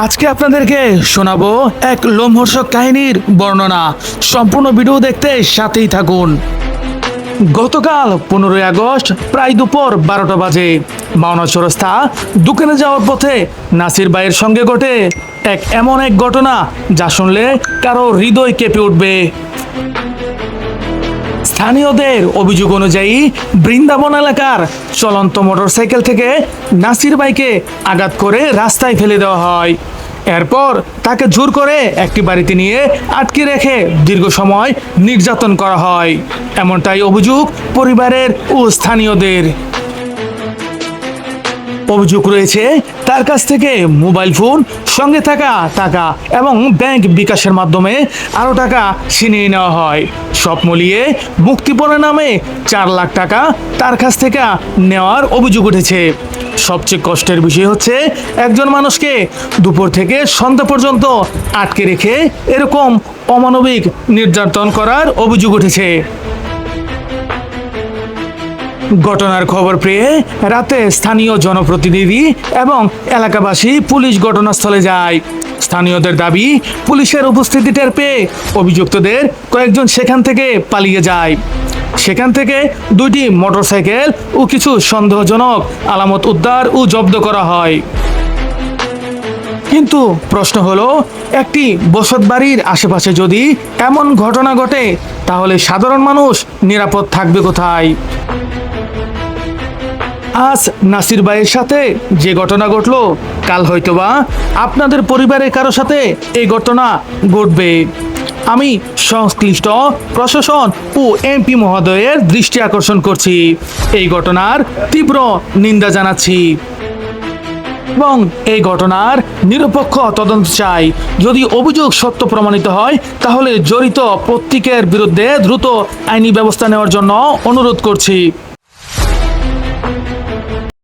আজকে আপনাদেরকে শোনাবো এক লোমহর্ষক কাহিনীর বর্ণনা। সম্পূর্ণ ভিডিও দেখতে সাথেই থাকুন। গতকাল 15ই আগস্ট প্রায় দুপুর 12টা বাজে মাওনা চৌরাস্তা দোকানে যাওয়ার পথে নাসির ভাইয়ের সঙ্গে ঘটে এমন এক ঘটনা যা শুনলে কারো হৃদয় কেঁপে উঠবে। স্থানীয়দের অভিযোগ অনুযায়ী বৃন্দাবন এলাকার চলন্ত মোটরসাইকেল থেকে নাসির ভাইকে আঘাত করে রাস্তায় ফেলে দেওয়া হয়। এরপর তাকে জোর করে একটি বাড়িতে নিয়ে আটকে রেখে দীর্ঘ সময় নির্যাতন করা হয়, এমনটাই অভিযোগ পরিবারের ও স্থানীয়দের। অভিযোগ রয়েছে তার কাছ থেকে মোবাইল ফোন, সঙ্গে থাকা টাকা এবং ব্যাংক বিকাশের মাধ্যমে আরও টাকা ছিনিয়ে নেওয়া হয়। সব মিলিয়ে মুক্তিপণের নামে 4 লাখ টাকা তার কাছ থেকে নেওয়ার অভিযোগ উঠেছে। সবচেয়ে কষ্টের বিষয় হচ্ছে একজন মানুষকে দুপুর থেকে সন্ধ্যা পর্যন্ত আটকে রেখে এরকম অমানবিক নির্যাতন করার অভিযোগ উঠেছে। ঘটনার খবর পেয়ে রাতে স্থানীয় জনপ্রতিনিধি এবং এলাকাবাসী পুলিশ ঘটনাস্থলে যায়। স্থানীয়দের দাবি, পুলিশের উপস্থিতি টের পেয়ে অভিযুক্তদের কয়েকজন সেখান থেকে পালিয়ে যায়। সেখান থেকে 2টি মোটরসাইকেল ও কিছু সন্দেহজনক আলামত উদ্ধার ও জব্দ করা হয়। কিন্তু প্রশ্ন হলো, একটি বসতবাড়ির আশেপাশে যদি এমন ঘটনা ঘটে তাহলে সাধারণ মানুষ নিরাপদ থাকবে কোথায়? আজ নাসির ভাইয়ের সাথে যে ঘটনা ঘটলো, কাল হয়তোবা আপনাদের পরিবারের কারো সাথে এই ঘটনা ঘটবে। আমি সংশ্লিষ্ট প্রশাসন ও এমপি মহোদয়ের দৃষ্টি আকর্ষণ করছি। এই ঘটনার তীব্র নিন্দা জানাচ্ছি এবং এই ঘটনার নিরপেক্ষ তদন্ত চাই। যদি অভিযোগ সত্য প্রমাণিত হয় তাহলে জড়িত প্রত্যেকের বিরুদ্ধে দ্রুত আইনি ব্যবস্থা নেওয়ার জন্য অনুরোধ করছি।